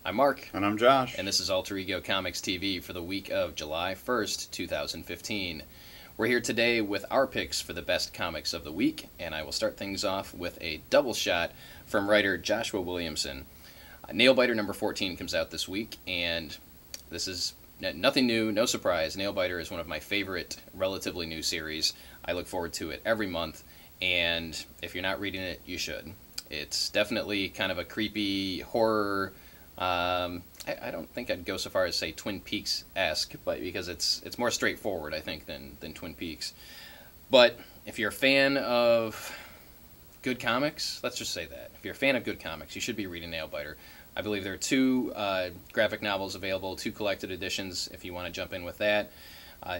I'm Mark. And I'm Josh. And this is Alter Ego Comics TV for the week of July 1st, 2015. We're here today with our picks for the best comics of the week, and I will start things off with a double shot from writer Joshua Williamson. Nailbiter number 14 comes out this week, and this is nothing new, no surprise. Nailbiter is one of my favorite relatively new series. I look forward to it every month, and if you're not reading it, you should. It's definitely kind of a creepy horror. I don't think I'd go so far as say Twin Peaks-esque, but because it's more straightforward, I think, than Twin Peaks. But if you're a fan of good comics, let's just say that. If you're a fan of good comics, you should be reading Nailbiter. I believe there are two graphic novels available, two collected editions, if you want to jump in with that.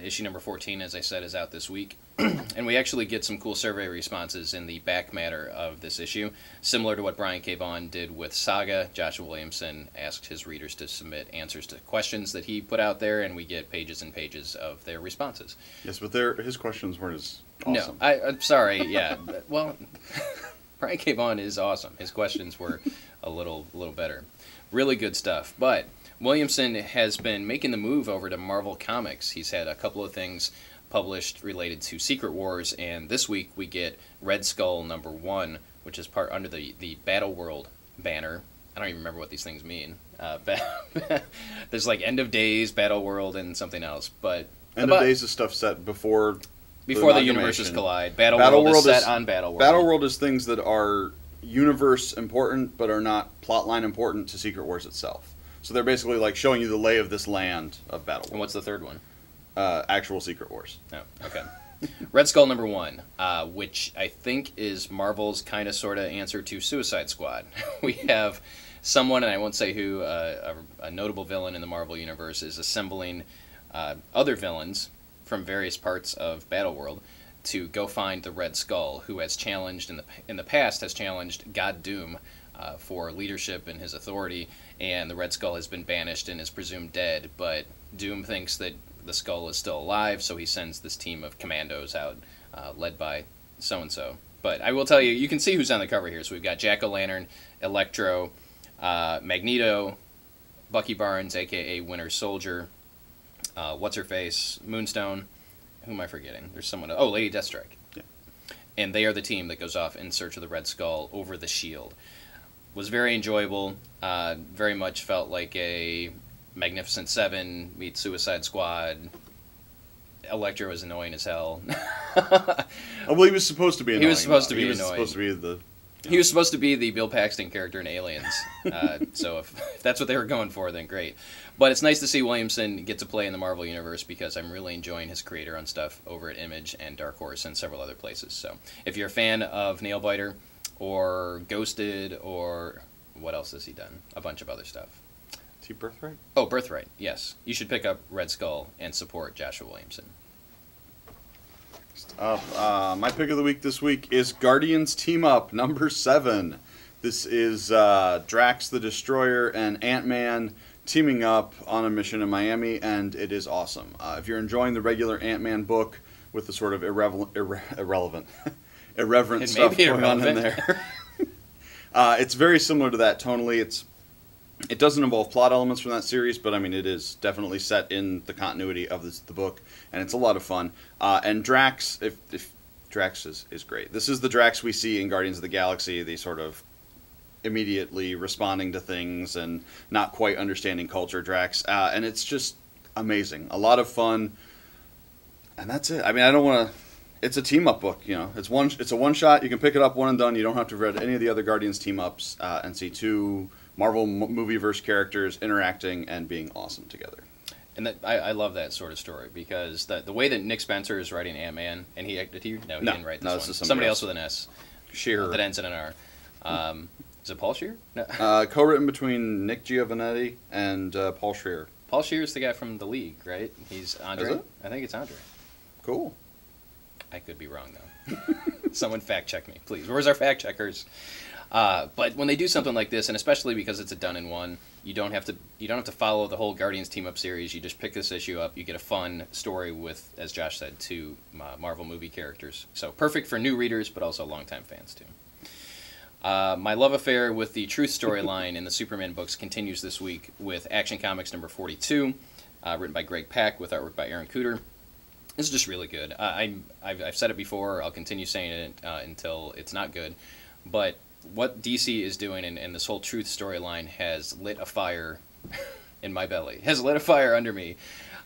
Issue number 14, as I said, is out this week. And we actually get some cool survey responses in the back matter of this issue. Similar to what Brian K Vaughan did with Saga, Joshua Williamson asked his readers to submit answers to questions that he put out there, and we get pages and pages of their responses. Yes, but his questions weren't as awesome. No, I'm sorry, yeah. Well, Brian K Vaughan is awesome. His questions were a little better. Really good stuff. But Williamson has been making the move over to Marvel Comics. He's had a couple of things published related to Secret Wars, and this week we get Red Skull number 1, which is part under the Battle World banner. I don't even remember what these things mean. There's like End of Days, Battle World, and something else. But End of Days is stuff set before the universes collide. Battle World is set on Battle World. Battle World is things that are universe important but are not plotline important to Secret Wars itself. So they're basically like showing you the lay of this land of Battle World. And what's the third one? Actual Secret Wars. Oh, okay. Red Skull number 1, which I think is Marvel's kind of sort of answer to Suicide Squad. We have someone, and I won't say who, a notable villain in the Marvel Universe is assembling other villains from various parts of Battle World to go find the Red Skull, who has challenged, in the past, has challenged God Doom for leadership and his authority, and the Red Skull has been banished and is presumed dead, but Doom thinks that the Skull is still alive, so he sends this team of commandos out, led by so-and-so. But I will tell you, you can see who's on the cover here. So we've got Jack-O-Lantern, Electro, Magneto, Bucky Barnes, a.k.a. Winter Soldier, What's-Her-Face, Moonstone. Who am I forgetting? There's someone... Oh, Lady Deathstrike. Yeah. And they are the team that goes off in search of the Red Skull over the Shield. Was very enjoyable. Very much felt like a Magnificent Seven meets Suicide Squad. Electro was annoying as hell. Well, he was supposed to be annoying. He was supposed to be annoying. He was supposed to be the Bill Paxton character in Aliens. So if that's what they were going for, then great. But it's nice to see Williamson get to play in the Marvel Universe because I'm really enjoying his creator-owned stuff over at Image and Dark Horse and several other places. So if you're a fan of Nailbiter or Ghosted or what else has he done? A bunch of other stuff. Is he Birthright? Oh, Birthright, yes. You should pick up Red Skull and support Joshua Williamson. My pick of the week this week is Guardians Team Up number 7. This is Drax the Destroyer and Ant-Man teaming up on a mission in Miami, and it is awesome. If you're enjoying the regular Ant-Man book with the sort of irreverent stuff going on in there, it's very similar to that tonally. It doesn't involve plot elements from that series, but I mean it is definitely set in the continuity of the book, and it's a lot of fun. And Drax, if Drax is great. This is the Drax we see in Guardians of the Galaxy, the sort of immediately responding to things and not quite understanding culture Drax, and it's just amazing. A lot of fun, and that's it. I mean, I don't want to... It's a team-up book, you know. It's a one-shot. You can pick it up one and done. You don't have to read any of the other Guardians team-ups and see two Marvel movieverse characters interacting and being awesome together. And I love that sort of story because the way that Nick Spencer is writing Ant-Man, and he didn't write this one. This is somebody else with an S. Shearer. That ends in an R. Is it Paul Scheer? No. Co-written between Nick Giovannetti and Paul Scheer. Paul Scheer's the guy from The League, right? He's Andre. Is it? I think it's Andre. Cool. I could be wrong, though. Someone fact-check me, please. Where's our fact-checkers? But when they do something like this, and especially because it's a done-in-one, you don't have to follow the whole Guardians team-up series. You just pick this issue up. You get a fun story with, as Josh said, two Marvel movie characters. So perfect for new readers, but also longtime fans, too. My love affair with the Truth storyline in the Superman books continues this week with Action Comics number 42, written by Greg Pak with artwork by Aaron Cooter. This is just really good. I've said it before. I'll continue saying it until it's not good. But what DC is doing and this whole Truth storyline has lit a fire in my belly, has lit a fire under me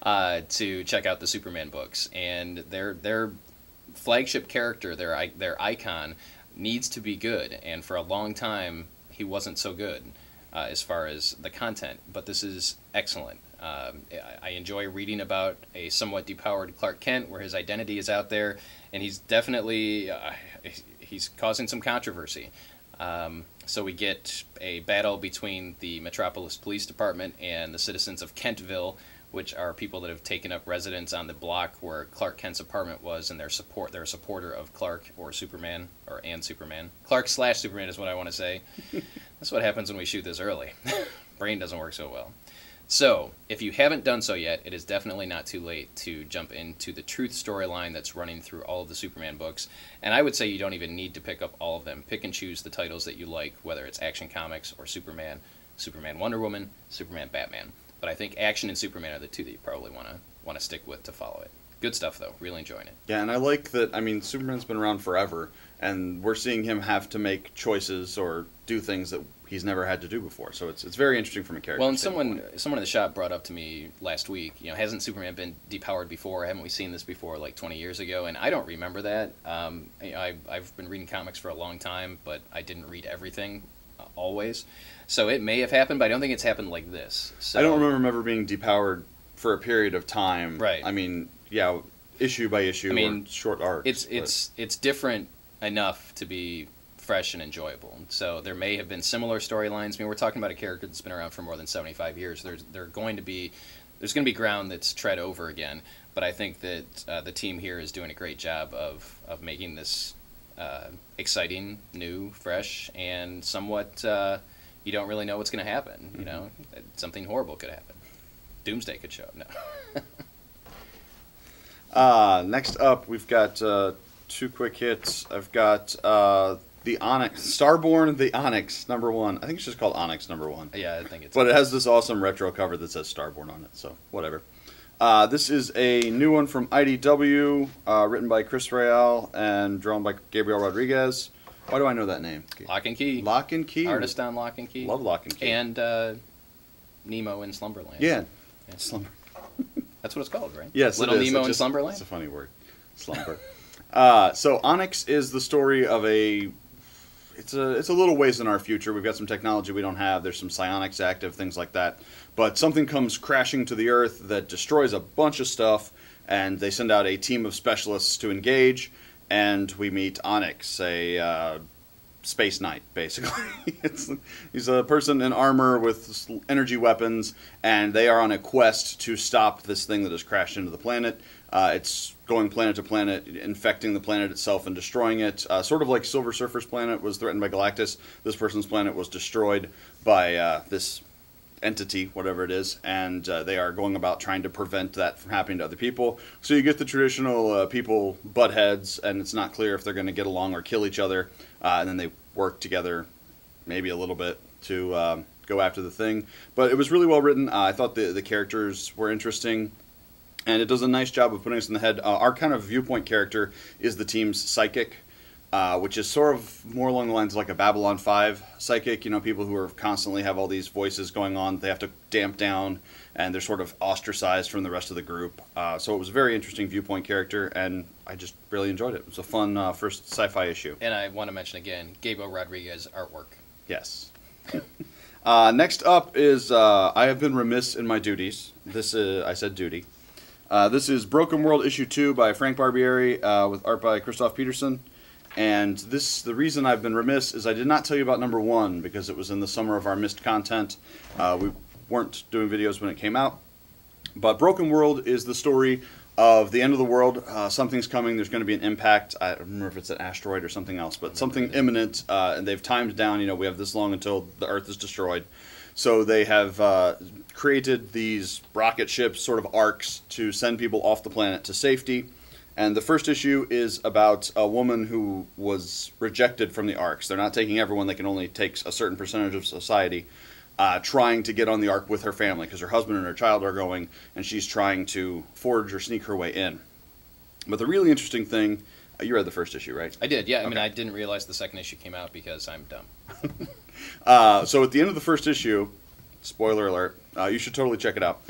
to check out the Superman books. And their flagship character, their icon, needs to be good. And for a long time, he wasn't so good as far as the content. But this is excellent. I enjoy reading about a somewhat depowered Clark Kent, where his identity is out there, and he's definitely he's causing some controversy. So we get a battle between the Metropolis Police Department and the citizens of Kentville, which are people that have taken up residence on the block where Clark Kent's apartment was, and they're a supporter of Clark or Superman, and Superman. Clark/Superman is what I want to say. That's what happens when we shoot this early. Brain doesn't work so well. So, if you haven't done so yet, it is definitely not too late to jump into the Truth storyline that's running through all of the Superman books. And I would say you don't even need to pick up all of them. Pick and choose the titles that you like, whether it's Action Comics or Superman, Superman Wonder Woman, Superman Batman. But I think Action and Superman are the two that you probably want to stick with to follow it. Good stuff, though. Really enjoying it. Yeah, and I like that, I mean, Superman's been around forever, and we're seeing him have to make choices or do things that he's never had to do before. So it's very interesting from a character standpoint. Well, and someone in the shop brought up to me last week, hasn't Superman been depowered before? Haven't we seen this before, like 20 years ago? And I don't remember that. I've been reading comics for a long time, but I didn't read everything always. So it may have happened, but I don't think it's happened like this. So, I don't remember him ever being depowered for a period of time. Right. I mean, yeah, issue by issue or short arcs. It's different enough to be fresh and enjoyable. So there may have been similar storylines. I mean, we're talking about a character that's been around for more than 75 years. There's going to be ground that's tread over again. But I think that the team here is doing a great job of making this exciting, new, fresh, and somewhat you don't really know what's going to happen. Mm-hmm. Something horrible could happen. Doomsday could show up. No. Next up, we've got two quick hits. I've got the Onyx, Starborn, the Onyx #1. I think it's just called Onyx #1. Yeah, I think it's. But it has this awesome retro cover that says Starborn on it, so whatever. This is a new one from IDW, written by Chris Real and drawn by Gabriel Rodriguez. Why do I know that name? Lock and Key. Lock and Key. Artist on Lock and Key. Love Lock and Key. And Nemo in Slumberland. Yeah. Slumber. That's what it's called, right? Yes, Little it is. Nemo in Slumberland? It's a funny word. Slumber. So Onyx is the story of it's a little ways in our future. We've got some technology we don't have. There's some psionics active, things like that. But something comes crashing to the Earth that destroys a bunch of stuff, and they send out a team of specialists to engage, and we meet Onyx, a space knight, basically. He's a person in armor with energy weapons, and they are on a quest to stop this thing that has crashed into the planet. It's going planet to planet, infecting the planet itself and destroying it. Sort of like Silver Surfer's planet was threatened by Galactus. This person's planet was destroyed by this entity, whatever it is, and they are going about trying to prevent that from happening to other people. So you get the traditional people butt heads, and it's not clear if they're going to get along or kill each other, and then they work together maybe a little bit to go after the thing. But it was really well written. I thought the characters were interesting, and it does a nice job of putting us in the head. Our kind of viewpoint character is the team's psychic, which is sort of more along the lines of like a Babylon 5 psychic, people who are constantly have all these voices going on they have to damp down, and they're sort of ostracized from the rest of the group. So it was a very interesting viewpoint character, and I just really enjoyed it. It was a fun first sci-fi issue. And I want to mention again, Gabriel Rodriguez artwork. Yes. Next up is I Have Been Remiss in My Duties. I said duty. This is Broken World issue 2 by Frank Barbieri with art by Christoph Peterson. And the reason I've been remiss is I did not tell you about #1 because it was in the summer of our missed content. We weren't doing videos when it came out. But Broken World is the story of the end of the world. Something's coming. There's going to be an impact. I don't remember if it's an asteroid or something else, but something imminent. And they've timed down. We have this long until the Earth is destroyed. So they have created these rocket ships, sort of arcs, to send people off the planet to safety. And the first issue is about a woman who was rejected from the Arks. They're not taking everyone; they can only take a certain percentage of society. Trying to get on the Ark with her family because her husband and her child are going, and she's trying to forge or sneak her way in. But the really interesting thing, you read the first issue, right? I did, yeah. I mean, I didn't realize the second issue came out because I'm dumb. So at the end of the first issue, spoiler alert, you should totally check it out.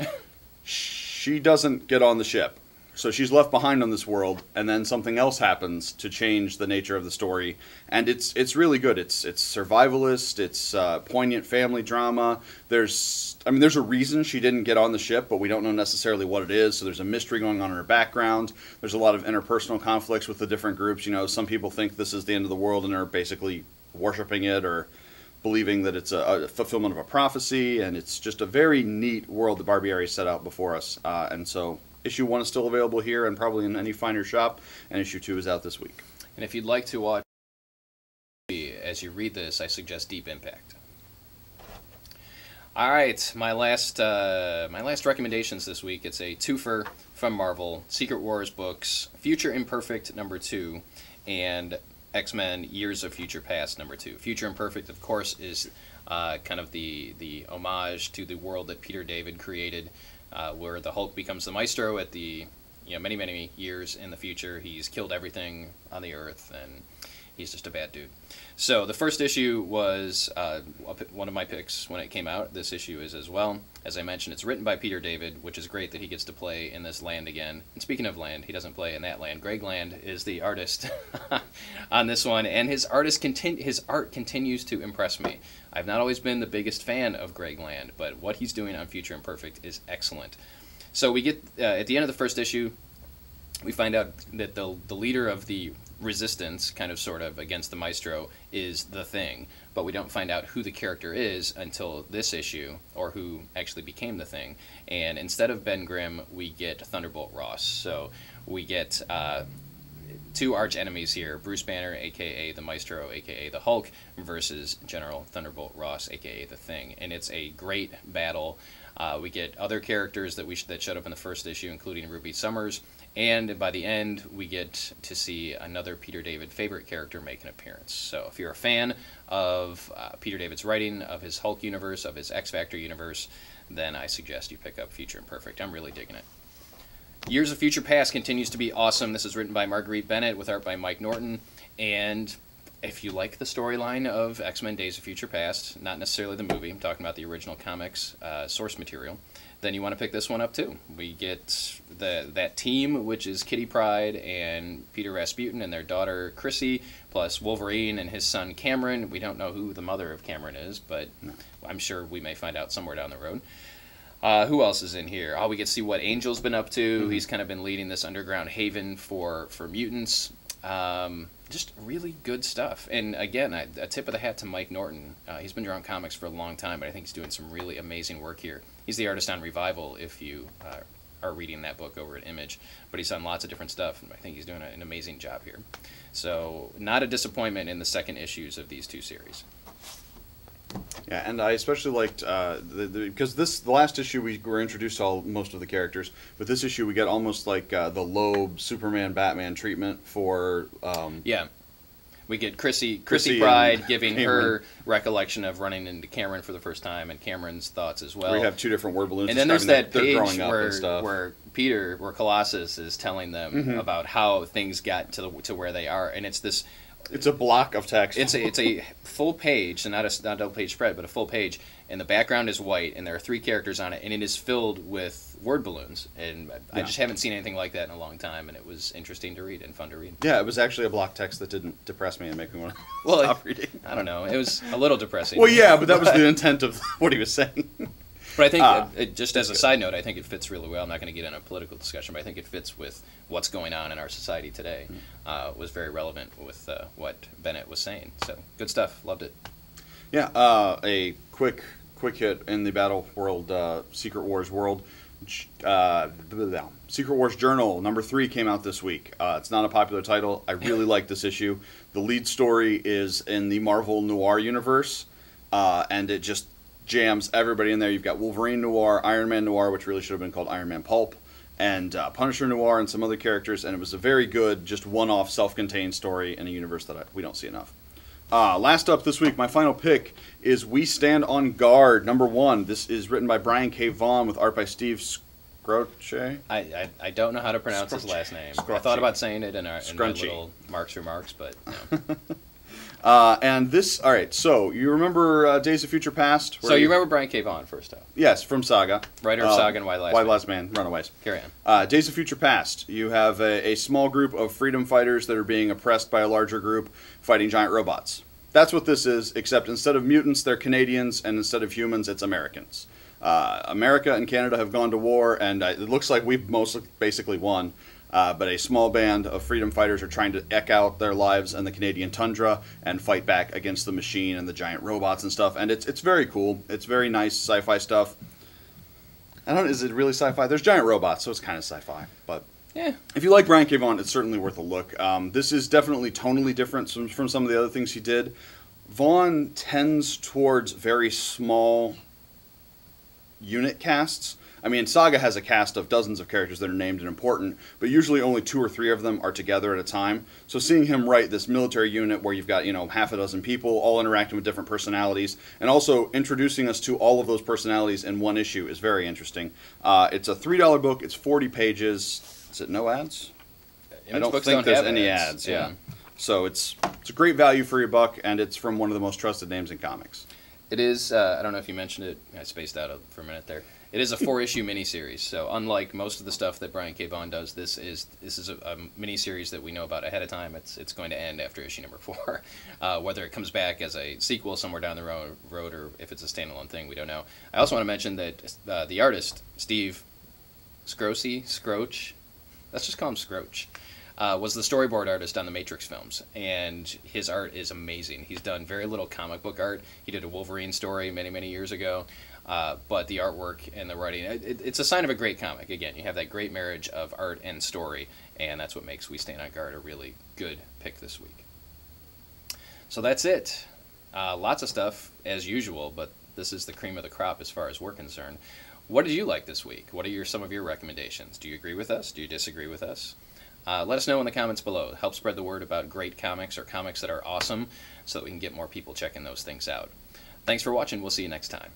She doesn't get on the ship. So she's left behind on this world, and then something else happens to change the nature of the story, and it's really good. It's survivalist. It's poignant family drama. There's a reason she didn't get on the ship, but we don't know necessarily what it is. So there's a mystery going on in her background. There's a lot of interpersonal conflicts with the different groups. You know, some people think this is the end of the world and are basically worshiping it or believing that it's a fulfillment of a prophecy, and it's just a very neat world that Barbieri set out before us, and so. Issue 1 is still available here and probably in any finer shop, and Issue 2 is out this week. And if you'd like to watch as you read this, I suggest Deep Impact. All right, my last recommendations this week. It's a twofer from Marvel: Secret Wars books, Future Imperfect #2, and X-Men Years of Future Past #2. Future Imperfect, of course, is kind of the homage to the world that Peter David created. Where the Hulk becomes the Maestro at the many years in the future. He's killed everything on the Earth, and he's just a bad dude. So the first issue was one of my picks when it came out. This issue is as well. As I mentioned, it's written by Peter David, which is great that he gets to play in this land again. And speaking of land, he doesn't play in that land. Greg Land is the artist on this one, and his art continues to impress me. I've not always been the biggest fan of Greg Land, but what he's doing on Future Imperfect is excellent. So we get, at the end of the first issue, we find out that the leader of the resistance, kind of sort of, against the Maestro is the Thing, but we don't find out who the character is until this issue, or who actually became the Thing. And instead of Ben Grimm, we get Thunderbolt Ross. So we get two arch enemies here: Bruce Banner, aka the Maestro, aka the Hulk, versus General Thunderbolt Ross, aka the Thing. And it's a great battle. We get other characters that showed up in the first issue, including Ruby Summers. And by the end, we get to see another Peter David favorite character make an appearance. So if you're a fan of Peter David's writing, of his Hulk universe, of his X-Factor universe, then I suggest you pick up Future Imperfect. I'm really digging it. Years of Future Past continues to be awesome. This is written by Marguerite Bennett with art by Mike Norton. And if you like the storyline of X-Men Days of Future Past, not necessarily the movie, I'm talking about the original comics source material, then you want to pick this one up too. We get that team, which is Kitty Pryde and Peter Rasputin and their daughter Chrissy, plus Wolverine and his son Cameron. We don't know who the mother of Cameron is, but I'm sure we may find out somewhere down the road. Who else is in here? We get to see what Angel's been up to. Mm-hmm. He's kind of been leading this underground haven for mutants. Just really good stuff. And again, a tip of the hat to Mike Norton. He's been drawing comics for a long time, but I think he's doing some really amazing work here. He's the artist on Revival, if you are reading that book over at Image. But he's done lots of different stuff, and I think he's doing an amazing job here. So not a disappointment in the second issues of these two series. Yeah, and I especially liked because the last issue we were introduced to most of the characters, but this issue we get almost like the Loeb Superman Batman treatment for yeah. We get Chrissy Pryde giving her recollection of running into Cameron for the first time, and Cameron's thoughts as well. We have two different word balloons. And then there's that page where Colossus is telling them about how things got to where they are, and it's this. It's a block of text. It's a full page, so not a double page spread, but a full page, and the background is white, and there are 3 characters on it, and it is filled with word balloons, and I just haven't seen anything like that in a long time, and it was interesting to read and fun to read. Yeah, it was actually a block text that didn't depress me and make me want to stop reading. I don't know. It was a little depressing. Well, yeah, but that was the intent of what he was saying. But I think, just as a side note, I think it fits really well. I'm not going to get in a political discussion, but I think it fits with what's going on in our society today. Was very relevant with what Bennett was saying. So, good stuff. Loved it. Yeah, a quick hit in the Battle World, Secret Wars world. Secret Wars Journal #3 came out this week. It's not a popular title. I really like this issue. The lead story is in the Marvel Noir universe, and it just jams everybody in there. You've got Wolverine Noir, Iron Man Noir, which really should have been called Iron Man Pulp, and Punisher Noir and some other characters, and it was a very good, just one-off, self-contained story in a universe that we don't see enough. Last up this week, my final pick is We Stand on Guard, #1. This is written by Brian K. Vaughan with art by Steve Scroce. I don't know how to pronounce his last name. Scrunchy. I thought about saying it in my little Mark's remarks, but no. And this, all right, so you remember Days of Future Past? So you remember Brian K. Vaughan, first off? Yes, from Saga. Writer of Saga and Why Last Man, Runaways. Carry on. Days of Future Past. You have a small group of freedom fighters that are being oppressed by a larger group fighting giant robots. That's what this is, except instead of mutants, they're Canadians, and instead of humans, it's Americans. America and Canada have gone to war, and it looks like we've basically won. But a small band of freedom fighters are trying to eke out their lives in the Canadian tundra and fight back against the machine and the giant robots and stuff. And it's very cool. It's very nice sci-fi stuff. Is it really sci-fi? There's giant robots, so it's kind of sci-fi. But yeah, if you like Brian K. Vaughan, it's certainly worth a look. This is definitely tonally different from some of the other things he did. Vaughan tends towards very small unit casts. I mean, Saga has a cast of dozens of characters that are named and important, but usually only 2 or 3 of them are together at a time. So seeing him write this military unit where you've got, half a dozen people all interacting with different personalities, and also introducing us to all of those personalities in one issue is very interesting. It's a $3 book. It's 40 pages. Is it no ads? I don't think there's any ads. Yeah. So it's a great value for your buck, and it's from one of the most trusted names in comics. It is, I don't know if you mentioned it, I spaced out for a minute there. It is a 4-issue miniseries, so unlike most of the stuff that Brian K. Vaughan does, this is a miniseries that we know about ahead of time. It's going to end after issue number 4. Whether it comes back as a sequel somewhere down the road or if it's a standalone thing, we don't know. I also want to mention that the artist, Steve Scroce, let's just call him Scroce, was the storyboard artist on the Matrix films, and his art is amazing. He's done very little comic book art. He did a Wolverine story many, many years ago. But the artwork and the writing, it's a sign of a great comic. Again, you have that great marriage of art and story, and that's what makes We Stand on Guard a really good pick this week. So that's it. Lots of stuff, as usual, but this is the cream of the crop as far as we're concerned. What did you like this week? What are some of your recommendations? Do you agree with us? Do you disagree with us? Let us know in the comments below. Help spread the word about great comics or comics that are awesome so that we can get more people checking those things out. Thanks for watching. We'll see you next time.